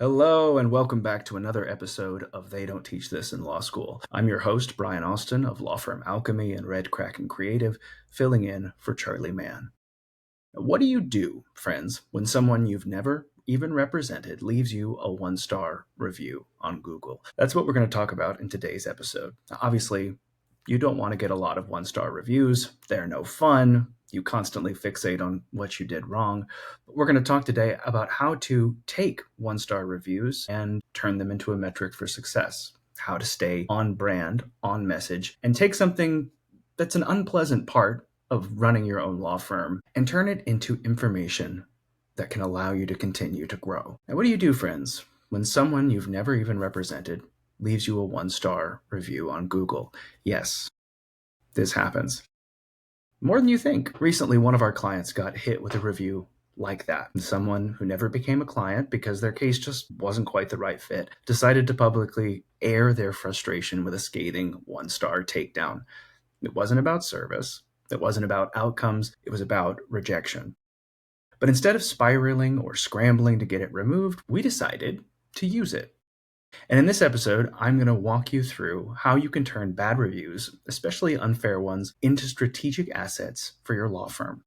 Hello, and welcome back to another episode of They Don't Teach This in Law School. I'm your host, Bryan Austin of law firm Alchemy and Red Kraken Creative, filling in for Charlie Mann. What do you do, friends, when someone you've never even represented leaves you a one-star review on Google? That's what we're going to talk about in today's episode. Now, obviously, you don't want to get a lot of one-star reviews. They're no fun. You constantly fixate on what you did wrong. But we're going to talk today about how to take one-star reviews and turn them into a metric for success, how to stay on brand, on message, and take something that's an unpleasant part of running your own law firm and turn it into information that can allow you to continue to grow. Now, what do you do, friends, when someone you've never even represented leaves you a one-star review on Google? Yes, this happens. More than you think. Recently, one of our clients got hit with a review like that. Someone who never became a client because their case just wasn't quite the right fit decided to publicly air their frustration with a scathing one-star takedown. It wasn't about service. It wasn't about outcomes. It was about rejection. But instead of spiraling or scrambling to get it removed, we decided to use it. And in this episode, I'm going to walk you through how you can turn bad reviews, especially unfair ones, into strategic assets for your law firm.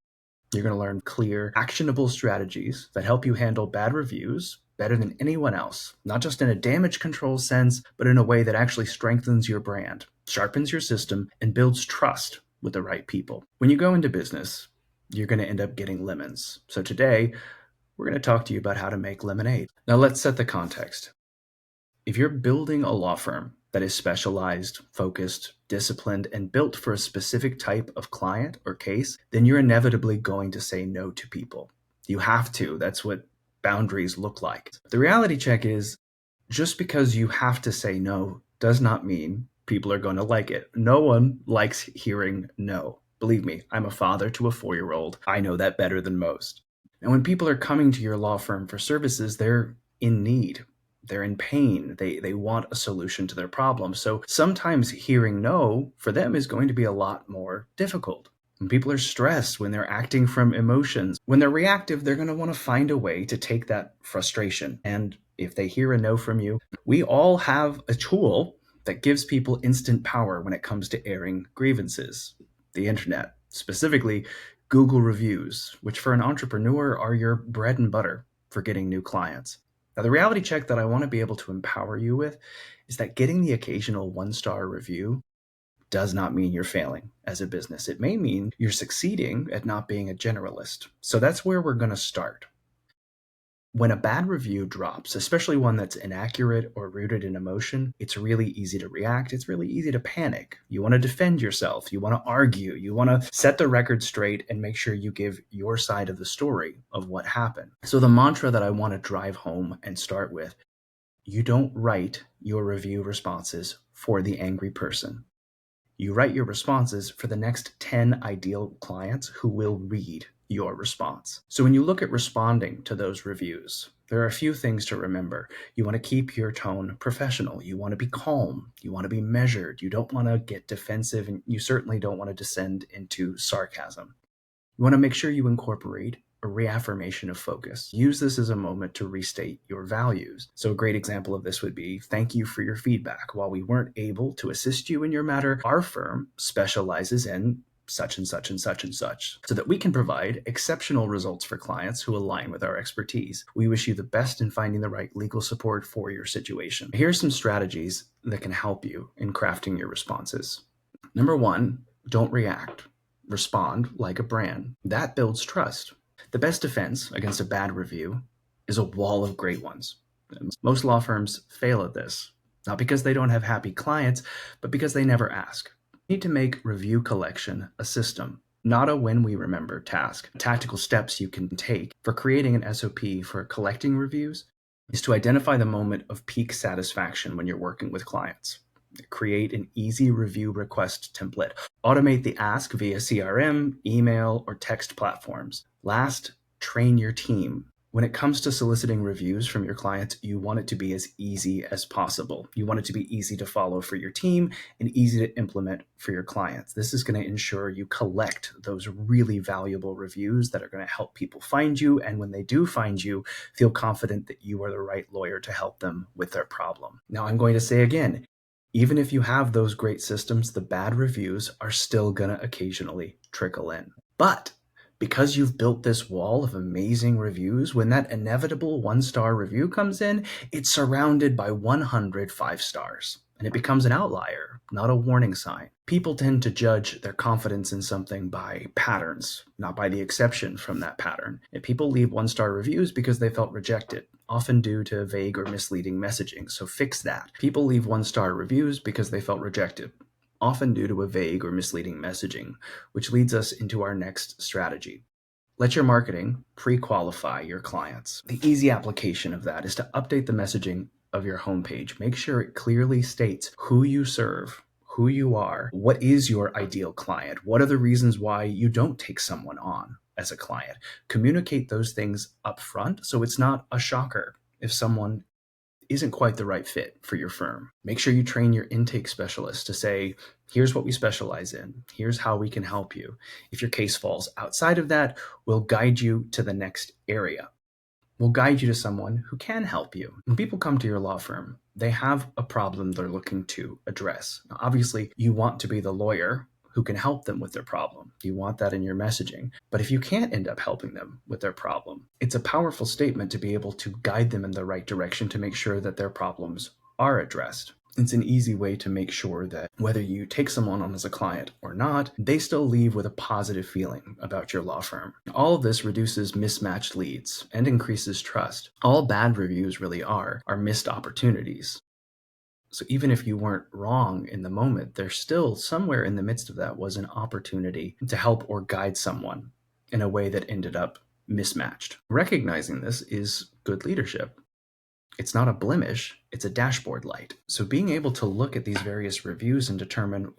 You're going to learn clear, actionable strategies that help you handle bad reviews better than anyone else, not just in a damage control sense, but in a way that actually strengthens your brand, sharpens your system, and builds trust with the right people. When you go into business, you're going to end up getting lemons. So today, we're going to talk to you about how to make lemonade. Now let's set the context. If you're building a law firm that is specialized, focused, disciplined, and built for a specific type of client or case, then you're inevitably going to say no to people. You have to. That's what boundaries look like. The reality check is just because you have to say no does not mean people are going to like it. No one likes hearing no. Believe me, I'm a father to a 4-year-old. I know that better than most. And when people are coming to your law firm for services, they're in need. They're in pain. They want a solution to their problem. So sometimes hearing no for them is going to be a lot more difficult. When people are stressed, when they're acting from emotions, when they're reactive, they're going to want to find a way to take that frustration. And if they hear a no from you, we all have a tool that gives people instant power when it comes to airing grievances. The internet, specifically Google reviews, which for an entrepreneur are your bread and butter for getting new clients. Now, the reality check that I want to be able to empower you with is that getting the occasional one-star review does not mean you're failing as a business. It may mean you're succeeding at not being a generalist. So that's where we're going to start. When a bad review drops, especially one that's inaccurate or rooted in emotion, it's really easy to react. It's really easy to panic. You want to defend yourself. You want to argue. You want to set the record straight and make sure you give your side of the story of what happened. So the mantra that I want to drive home and start with, you don't write your review responses for the angry person. You write your responses for the next 10 ideal clients who will read your response. So when you look at responding to those reviews, there are a few things to remember. You want to keep your tone professional. You want to be calm. You want to be measured. You don't want to get defensive, and you certainly don't want to descend into sarcasm. You want to make sure you incorporate a reaffirmation of focus. Use this as a moment to restate your values. So a great example of this would be, thank you for your feedback. While we weren't able to assist you in your matter, our firm specializes in such and such and such and such, so that we can provide exceptional results for clients who align with our expertise. We wish you the best in finding the right legal support for your situation. Here's some strategies that can help you in crafting your responses. Number one, don't react. Respond like a brand. That builds trust. The best defense against a bad review is a wall of great ones. Most law firms fail at this, not because they don't have happy clients, but because they never ask. You need to make review collection a system, not a when we remember task. Tactical steps you can take for creating an SOP for collecting reviews is to identify the moment of peak satisfaction when you're working with clients. Create an easy review request template. Automate the ask via CRM, email, or text platforms. Last, train your team. When it comes to soliciting reviews from your clients, you want it to be as easy as possible. You want it to be easy to follow for your team and easy to implement for your clients. This is going to ensure you collect those really valuable reviews that are going to help people find you. And when they do find you, feel confident that you are the right lawyer to help them with their problem. Now, I'm going to say again, even if you have those great systems, the bad reviews are still going to occasionally trickle in. But because you've built this wall of amazing reviews, when that inevitable 1-star review comes in, it's surrounded by 100 5-stars. And it becomes an outlier, not a warning sign. People tend to judge their confidence in something by patterns, not by the exception from that pattern. And people leave 1-star reviews because they felt rejected, often due to vague or misleading messaging. So fix that. People leave 1-star reviews because they felt rejected, often due to a vague or misleading messaging, which leads us into our next strategy. Let your marketing pre-qualify your clients. The easy application of that is to update the messaging of your homepage. Make sure it clearly states who you serve, who you are, what is your ideal client, what are the reasons why you don't take someone on as a client. Communicate those things up front so it's not a shocker if someone isn't quite the right fit for your firm. Make sure you train your intake specialist to say, here's what we specialize in. Here's how we can help you. If your case falls outside of that, we'll guide you to the next area. We'll guide you to someone who can help you. When people come to your law firm, they have a problem they're looking to address. Now, obviously, you want to be the lawyer who can help them with their problem. You want that in your messaging. But if you can't end up helping them with their problem, it's a powerful statement to be able to guide them in the right direction to make sure that their problems are addressed. It's an easy way to make sure that whether you take someone on as a client or not, they still leave with a positive feeling about your law firm. All of this reduces mismatched leads and increases trust. All bad reviews really are missed opportunities. So even if you weren't wrong in the moment, there's still somewhere in the midst of that was an opportunity to help or guide someone in a way that ended up mismatched. Recognizing this is good leadership. It's not a blemish, it's a dashboard light. So being able to look at these various reviews and determine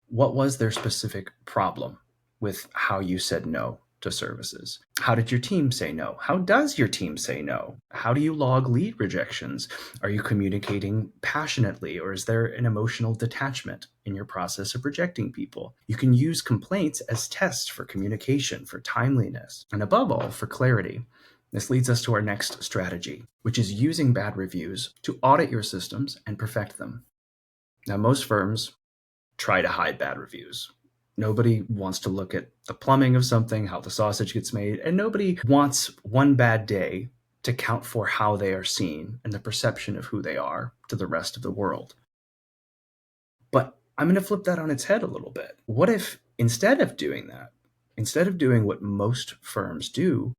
what was their specific problem with how you said no to services. How did your team say no? How does your team say no? How do you log lead rejections? Are you communicating passionately, or is there an emotional detachment in your process of rejecting people? You can use complaints as tests for communication, for timeliness, and above all, for clarity. This leads us to our next strategy, which is using bad reviews to audit your systems and perfect them. Now, most firms try to hide bad reviews. Nobody wants to look at the plumbing of something, how the sausage gets made, and nobody wants one bad day to count for how they are seen and the perception of who they are to the rest of the world. But I'm going to flip that on its head a little bit. What if instead of doing that, instead of doing what most firms do,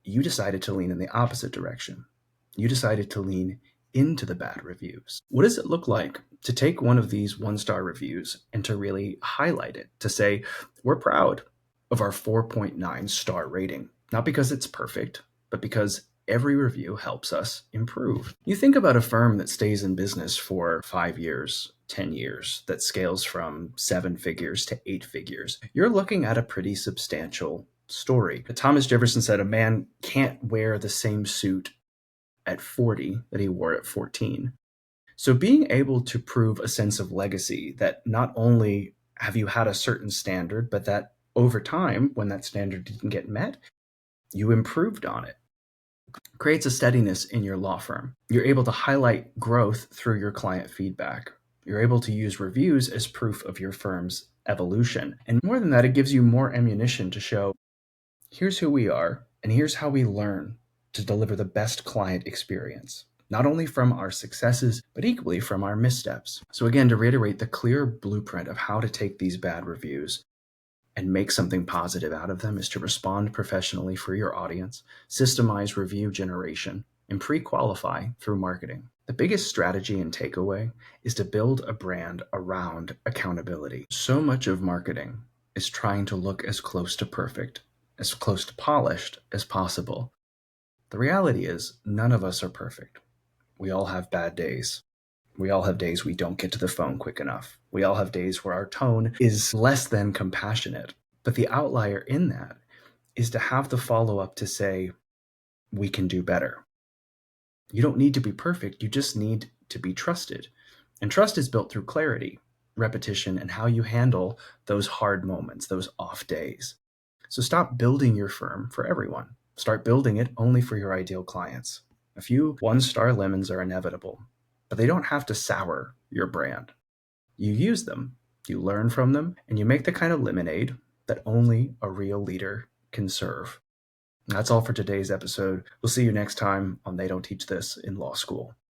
you decided to lean in the opposite direction? You decided to lean into the bad reviews. What does it look like to take one of these 1-star reviews and to really highlight it, to say, we're proud of our 4.9 star rating, not because it's perfect, but because every review helps us improve. You think about a firm that stays in business for 5 years, 10 years, that scales from 7 figures to 8 figures. You're looking at a pretty substantial story. Thomas Jefferson said a man can't wear the same suit at 40 that he wore at 14. So being able to prove a sense of legacy that not only have you had a certain standard, but that over time, when that standard didn't get met, you improved on it, creates a steadiness in your law firm. You're able to highlight growth through your client feedback. You're able to use reviews as proof of your firm's evolution. And more than that, it gives you more ammunition to show, here's who we are, and here's how we learn to deliver the best client experience, not only from our successes, but equally from our missteps. So again, to reiterate, the clear blueprint of how to take these bad reviews and make something positive out of them is to respond professionally for your audience, systemize review generation, and pre-qualify through marketing. The biggest strategy and takeaway is to build a brand around accountability. So much of marketing is trying to look as close to perfect, as close to polished as possible. The reality is, none of us are perfect. We all have bad days. We all have days we don't get to the phone quick enough. We all have days where our tone is less than compassionate. But the outlier in that is to have the follow-up to say, we can do better. You don't need to be perfect, you just need to be trusted. And trust is built through clarity, repetition, and how you handle those hard moments, those off days. So stop building your firm for everyone. Start building it only for your ideal clients. A few one-star lemons are inevitable, but they don't have to sour your brand. You use them, you learn from them, and you make the kind of lemonade that only a real leader can serve. That's all for today's episode. We'll see you next time on They Don't Teach This in Law School.